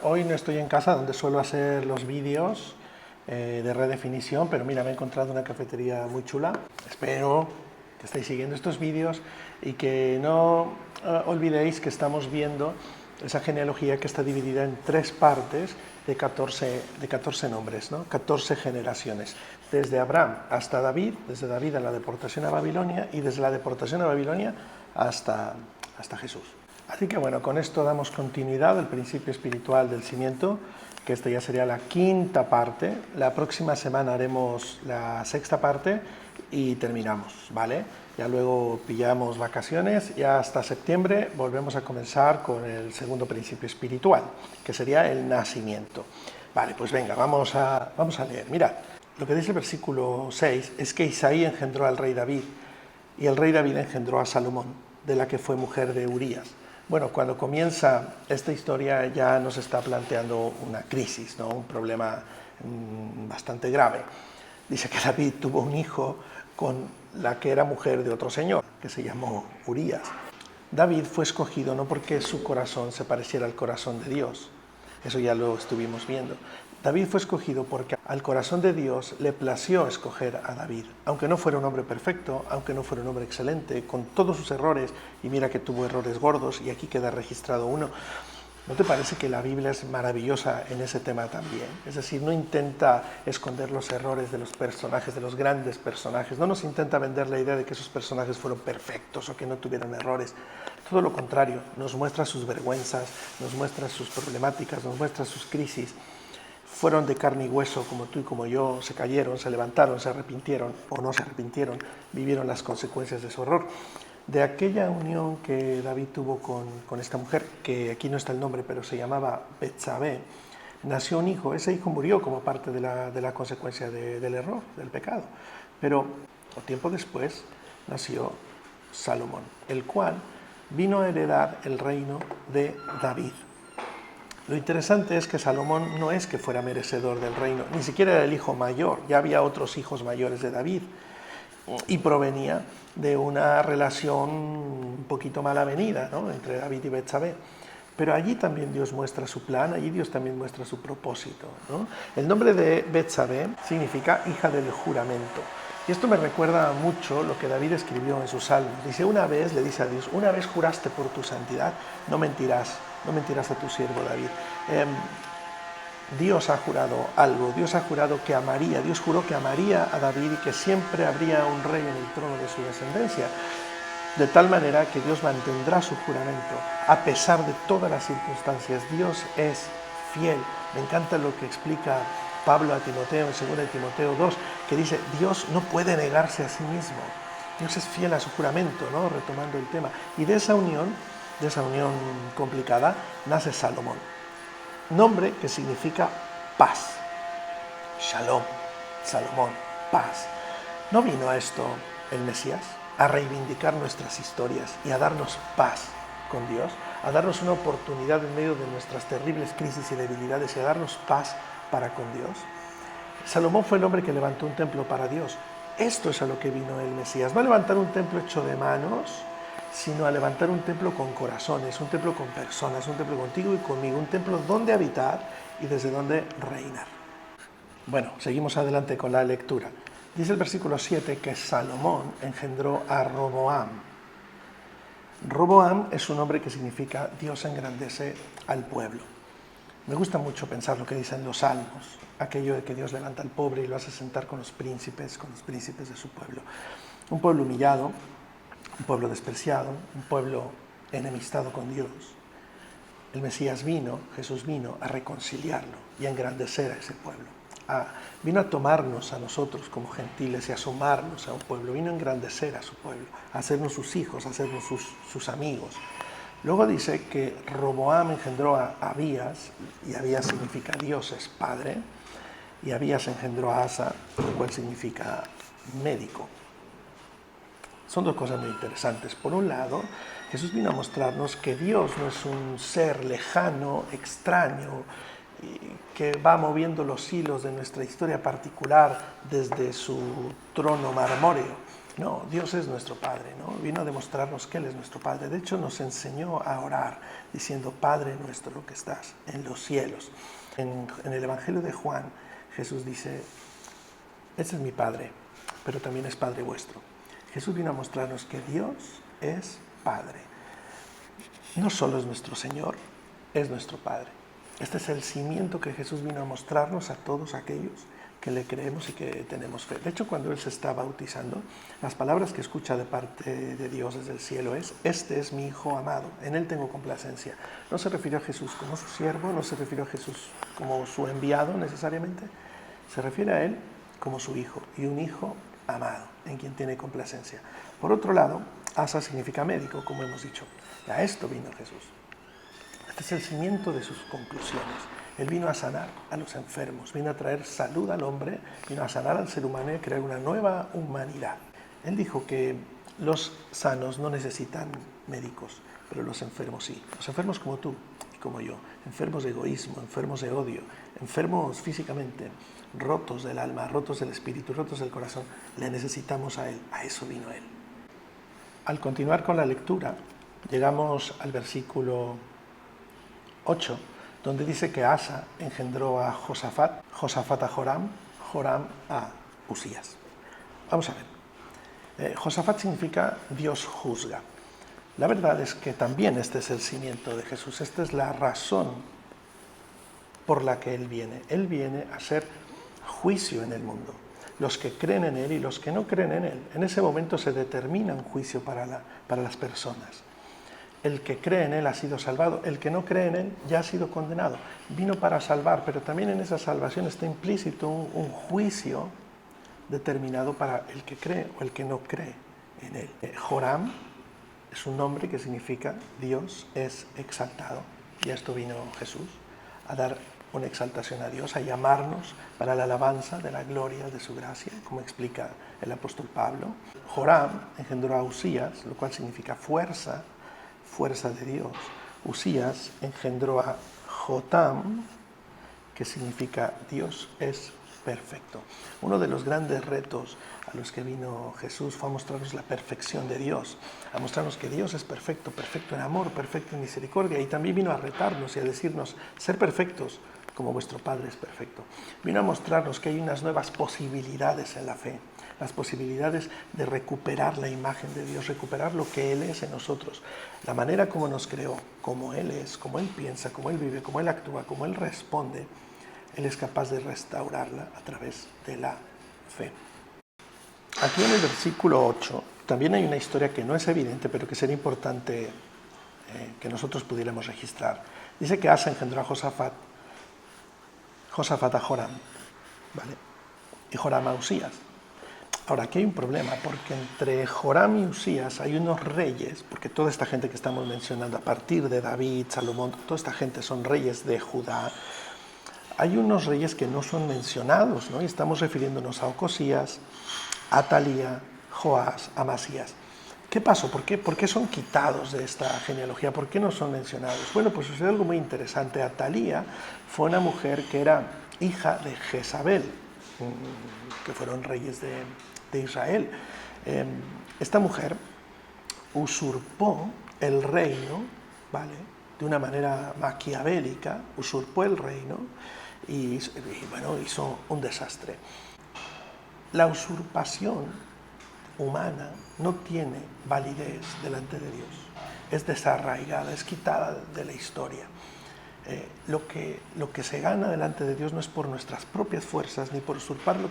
hoy no estoy en casa donde suelo hacer los vídeos de redefinición, pero mira, me he encontrado una cafetería muy chula. Espero que estéis siguiendo estos vídeos y que no olvidéis que estamos viendo esa genealogía que está dividida en tres partes de 14 nombres, ¿no? 14 generaciones, desde Abraham hasta David, desde David a la deportación a Babilonia y desde la deportación a Babilonia hasta Jesús. Así que bueno, con esto damos continuidad al principio espiritual del cimiento, que esta ya sería la quinta parte. La próxima semana haremos la sexta parte y terminamos, ¿vale? Ya luego pillamos vacaciones y hasta septiembre volvemos a comenzar con el segundo principio espiritual, que sería el nacimiento. Vale, pues venga, vamos a leer. Mirad, lo que dice el versículo 6 es que Isaí engendró al rey David y el rey David engendró a Salomón, de la que fue mujer de Urías. Bueno, cuando comienza esta historia ya nos está planteando una crisis, ¿no? Un problema bastante grave. Dice que David tuvo un hijo con la que era mujer de otro señor, que se llamó Urías. David fue escogido no porque su corazón se pareciera al corazón de Dios, eso ya lo estuvimos viendo. David fue escogido porque al corazón de Dios le plació escoger a David, aunque no fuera un hombre perfecto, aunque no fuera un hombre excelente, con todos sus errores, y mira que tuvo errores gordos, y aquí queda registrado uno. ¿No te parece que la Biblia es maravillosa en ese tema también? Es decir, no intenta esconder los errores de los personajes, de los grandes personajes, no nos intenta vender la idea de que esos personajes fueron perfectos o que no tuvieron errores. Todo lo contrario, nos muestra sus vergüenzas, nos muestra sus problemáticas, nos muestra sus crisis. Fueron de carne y hueso como tú y como yo, se cayeron, se levantaron, se arrepintieron o no se arrepintieron, vivieron las consecuencias de su error. De aquella unión que David tuvo con esta mujer, que aquí no está el nombre, pero se llamaba Betsabé, nació un hijo. Ese hijo murió como parte de la consecuencia del error, del pecado. Pero tiempo después nació Salomón, el cual vino a heredar el reino de David. Lo interesante es que Salomón no es que fuera merecedor del reino, ni siquiera era el hijo mayor, ya había otros hijos mayores de David, y provenía de una relación un poquito mal avenida, ¿no?, entre David y Betsabé. Pero allí también Dios muestra su plan, allí Dios también muestra su propósito, ¿no? El nombre de Betsabé significa hija del juramento. Y esto me recuerda mucho lo que David escribió en sus salmos. Dice, una vez, le dice a Dios, una vez juraste por tu santidad, no mentirás a tu siervo David. Dios ha jurado algo, Dios ha jurado que amaría, Dios juró que amaría a David y que siempre habría un rey en el trono de su descendencia. De tal manera que Dios mantendrá su juramento a pesar de todas las circunstancias. Dios es fiel. Me encanta lo que explica Pablo a Timoteo en 2 Timoteo 2, que dice, Dios no puede negarse a sí mismo. Dios es fiel a su juramento, ¿no?, retomando el tema. Y de esa unión complicada, nace Salomón. Nombre que significa paz. Shalom, Salomón, paz. ¿No vino a esto el Mesías? A reivindicar nuestras historias y a darnos paz con Dios, a darnos una oportunidad en medio de nuestras terribles crisis y debilidades y a darnos paz para con Dios. Salomón fue el hombre que levantó un templo para Dios. Esto es a lo que vino el Mesías, no a levantar un templo hecho de manos, sino a levantar un templo con corazones, un templo con personas, un templo contigo y conmigo, un templo donde habitar y desde donde reinar. Bueno, seguimos adelante con la lectura. Dice el versículo 7 que Salomón engendró a Roboam. Roboam es un nombre que significa Dios engrandece al pueblo. Me gusta mucho pensar lo que dicen los salmos, aquello de que Dios levanta al pobre y lo hace sentar con los príncipes de su pueblo. Un pueblo humillado, un pueblo despreciado, un pueblo enemistado con Dios. El Mesías vino, Jesús vino a reconciliarlo y a engrandecer a ese pueblo. Vino a tomarnos a nosotros como gentiles y a sumarnos a un pueblo. Vino a engrandecer a su pueblo, a hacernos sus hijos, a hacernos sus amigos. Luego dice que Roboam engendró a Abías, y Abías significa Dios es Padre, y Abías engendró a Asa, lo cual significa médico. Son dos cosas muy interesantes. Por un lado, Jesús vino a mostrarnos que Dios no es un ser lejano, extraño, que va moviendo los hilos de nuestra historia particular desde su trono marmóreo, No, Dios es nuestro Padre, ¿no? Vino a demostrarnos que Él es nuestro Padre. De hecho, nos enseñó a orar diciendo, Padre nuestro que estás en los cielos. En el Evangelio de Juan, Jesús dice, ese es mi Padre, pero también es Padre vuestro. Jesús vino a mostrarnos que Dios es Padre. No solo es nuestro Señor, es nuestro Padre. Este es el cimiento que Jesús vino a mostrarnos a todos aquellos que le creemos y que tenemos fe. De hecho, cuando Él se está bautizando, las palabras que escucha de parte de Dios desde el cielo es, este es mi Hijo amado, en Él tengo complacencia. No se refirió a Jesús como su siervo, no se refirió a Jesús como su enviado necesariamente, se refiere a Él como su Hijo, y un Hijo amado, en quien tiene complacencia. Por otro lado, asa significa médico, como hemos dicho. Y a esto vino Jesús. Este es el cimiento de sus conclusiones. Él vino a sanar a los enfermos, vino a traer salud al hombre, vino a sanar al ser humano y a crear una nueva humanidad. Él dijo que los sanos no necesitan médicos, pero los enfermos sí. Los enfermos como tú y como yo, enfermos de egoísmo, enfermos de odio, enfermos físicamente, rotos del alma, rotos del espíritu, rotos del corazón, le necesitamos a Él, a eso vino Él. Al continuar con la lectura, llegamos al versículo 8, donde dice que Asa engendró a Josafat, Josafat a Joram, Joram a Usías. Vamos a ver. Josafat significa Dios juzga. La verdad es que también este es el cimiento de Jesús. Esta es la razón por la que Él viene. Él viene a hacer juicio en el mundo. Los que creen en Él y los que no creen en Él. En ese momento se determina un juicio para las personas. El que cree en Él ha sido salvado, el que no cree en Él ya ha sido condenado. Vino para salvar, pero también en esa salvación está implícito un juicio determinado para el que cree o el que no cree en Él. Joram es un nombre que significa Dios es exaltado. Y a esto vino Jesús, a dar una exaltación a Dios, a llamarnos para la alabanza de la gloria de su gracia, como explica el apóstol Pablo. Joram engendró a Usías, lo cual significa fuerza de Dios. Usías engendró a Jotam, que significa Dios es perfecto. Uno de los grandes retos a los que vino Jesús fue a mostrarnos la perfección de Dios, a mostrarnos que Dios es perfecto, perfecto en amor, perfecto en misericordia, y también vino a retarnos y a decirnos, ser perfectos como vuestro Padre es perfecto. Vino a mostrarnos que hay unas nuevas posibilidades en la fe, las posibilidades de recuperar la imagen de Dios, recuperar lo que Él es en nosotros, la manera como nos creó, como Él es, como Él piensa, como Él vive, como Él actúa, como Él responde. Él es capaz de restaurarla a través de la fe. Aquí en el versículo 8 también hay una historia que no es evidente, pero que sería importante que nosotros pudiéramos registrar. Dice que Asa engendró a Josafat, Josafat a Joram, ¿vale? Y Joram a Usías. Ahora, aquí hay un problema, porque entre Joram y Usías hay unos reyes, porque toda esta gente que estamos mencionando, a partir de David, Salomón, toda esta gente son reyes de Judá. Hay unos reyes que no son mencionados, ¿no? Y estamos refiriéndonos a Ocosías, a Atalía, Joás, Amasías. ¿Qué pasó? ¿Por qué son quitados de esta genealogía? ¿Por qué no son mencionados? Bueno, pues sucede algo muy interesante. Atalía fue una mujer que era hija de Jezabel, que fueron reyes de Israel. Esta mujer usurpó el reino, ¿vale?, de una manera maquiavélica, usurpó el reino y bueno, hizo un desastre. La usurpación humana no tiene validez delante de Dios, es desarraigada, es quitada de la historia. Lo que se gana delante de Dios no es por nuestras propias fuerzas ni por usurparlo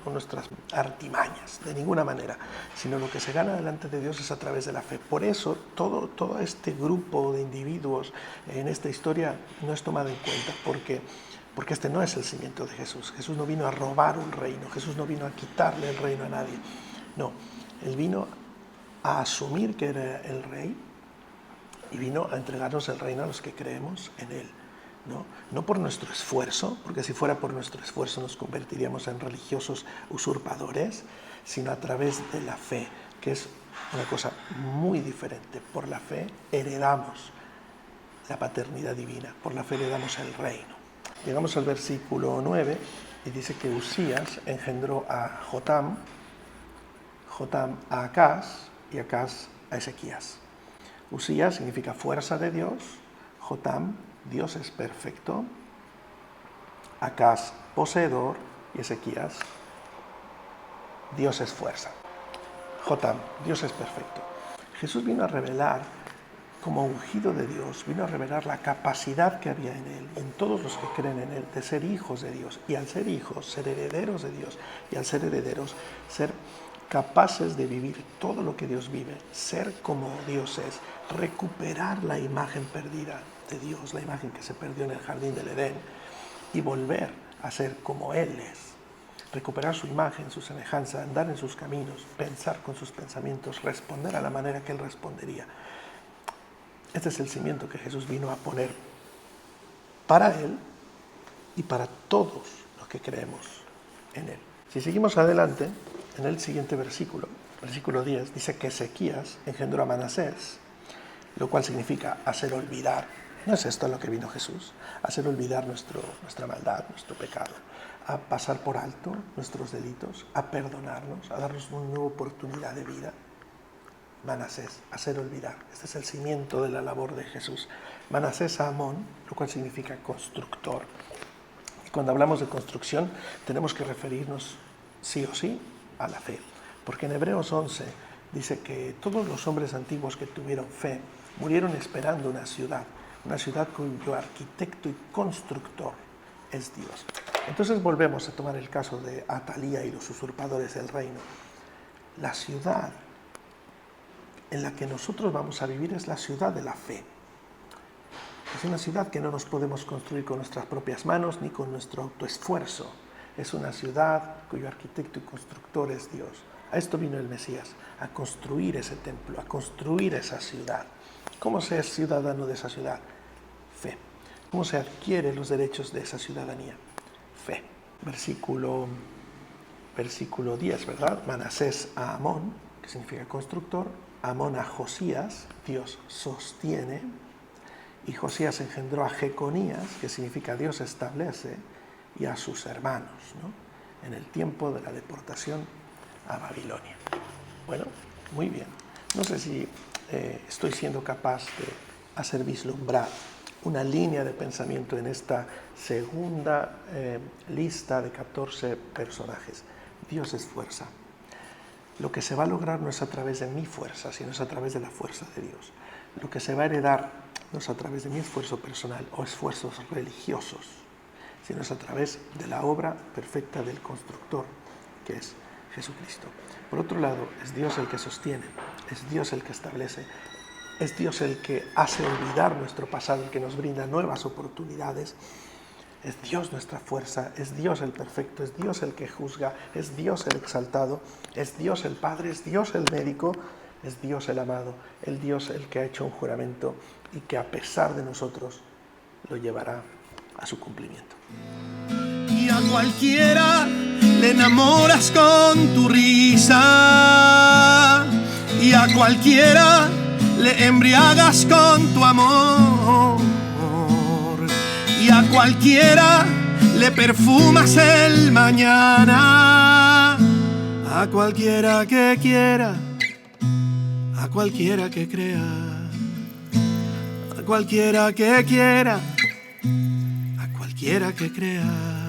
con nuestras artimañas, de ninguna manera, sino lo que se gana delante de Dios es a través de la fe. Por eso todo este grupo de individuos en esta historia no es tomado en cuenta, porque este no es el cimiento de Jesús. Jesús no vino a robar un reino, Jesús no vino a quitarle el reino a nadie. No, Él vino a asumir que era el rey y vino a entregarnos el reino a los que creemos en Él. No por nuestro esfuerzo, porque si fuera por nuestro esfuerzo nos convertiríamos en religiosos usurpadores, sino a través de la fe, que es una cosa muy diferente. Por la fe heredamos la paternidad divina, por la fe heredamos el reino. Llegamos al versículo 9 y dice que Usías engendró a Jotam, Jotam a Acaz y Acaz a Ezequías. Usías significa fuerza de Dios, Jotam, Dios es perfecto, Acaz, poseedor, y Ezequías, Dios es fuerza. Jotam, Dios es perfecto. Jesús vino a revelar, como ungido de Dios, vino a revelar la capacidad que había en Él, en todos los que creen en Él, de ser hijos de Dios. Y al ser hijos, ser herederos de Dios. Y al ser herederos, ser capaces de vivir todo lo que Dios vive, ser como Dios es, recuperar la imagen perdida de Dios, la imagen que se perdió en el jardín del Edén, y volver a ser como Él es. Recuperar su imagen, su semejanza, andar en sus caminos, pensar con sus pensamientos, responder a la manera que Él respondería. Este es el cimiento que Jesús vino a poner para Él y para todos los que creemos en Él. Si seguimos adelante, en el siguiente versículo, versículo 10, dice que Ezequías engendró a Manasés, lo cual significa hacer olvidar. ¿No es esto a lo que vino Jesús? Hacer olvidar nuestra maldad, nuestro pecado, a pasar por alto nuestros delitos, a perdonarnos, a darnos una nueva oportunidad de vida. Manasés, hacer olvidar. Este es el cimiento de la labor de Jesús. Manasés a Amón, lo cual significa constructor. Y cuando hablamos de construcción, tenemos que referirnos sí o sí a la fe. Porque en Hebreos 11 dice que todos los hombres antiguos que tuvieron fe murieron esperando una ciudad cuyo arquitecto y constructor es Dios. Entonces volvemos a tomar el caso de Atalía y los usurpadores del reino. La ciudad en la que nosotros vamos a vivir es la ciudad de la fe. Es una ciudad que no nos podemos construir con nuestras propias manos ni con nuestro autoesfuerzo. Es una ciudad cuyo arquitecto y constructor es Dios. A esto vino el Mesías, a construir ese templo, a construir esa ciudad. ¿Cómo se es ciudadano de esa ciudad? Fe. ¿Cómo se adquiere los derechos de esa ciudadanía? Fe. Versículo 10, ¿verdad? Manasés a Amón, que significa constructor, Amón a Josías, Dios sostiene, y Josías engendró a Jeconías, que significa Dios establece, y a sus hermanos, ¿no? En el tiempo de la deportación a Babilonia. Bueno, muy bien. No sé si estoy siendo capaz de hacer vislumbrar una línea de pensamiento en esta segunda lista de 14 personajes. Dios es fuerza. Lo que se va a lograr no es a través de mi fuerza, sino es a través de la fuerza de Dios. Lo que se va a heredar no es a través de mi esfuerzo personal o esfuerzos religiosos, sino es a través de la obra perfecta del constructor, que es Jesucristo. Por otro lado, es Dios el que sostiene, es Dios el que establece, es Dios el que hace olvidar nuestro pasado, el que nos brinda nuevas oportunidades. Es Dios nuestra fuerza, es Dios el perfecto, es Dios el que juzga, es Dios el exaltado, es Dios el Padre, es Dios el médico, es Dios el amado, el Dios el que ha hecho un juramento y que a pesar de nosotros lo llevará a su cumplimiento. Y a cualquiera le enamoras con tu risa, y a cualquiera le embriagas con tu amor, y a cualquiera le perfumas el mañana, a cualquiera que quiera, a cualquiera que crea, a cualquiera que quiera, a cualquiera que crea.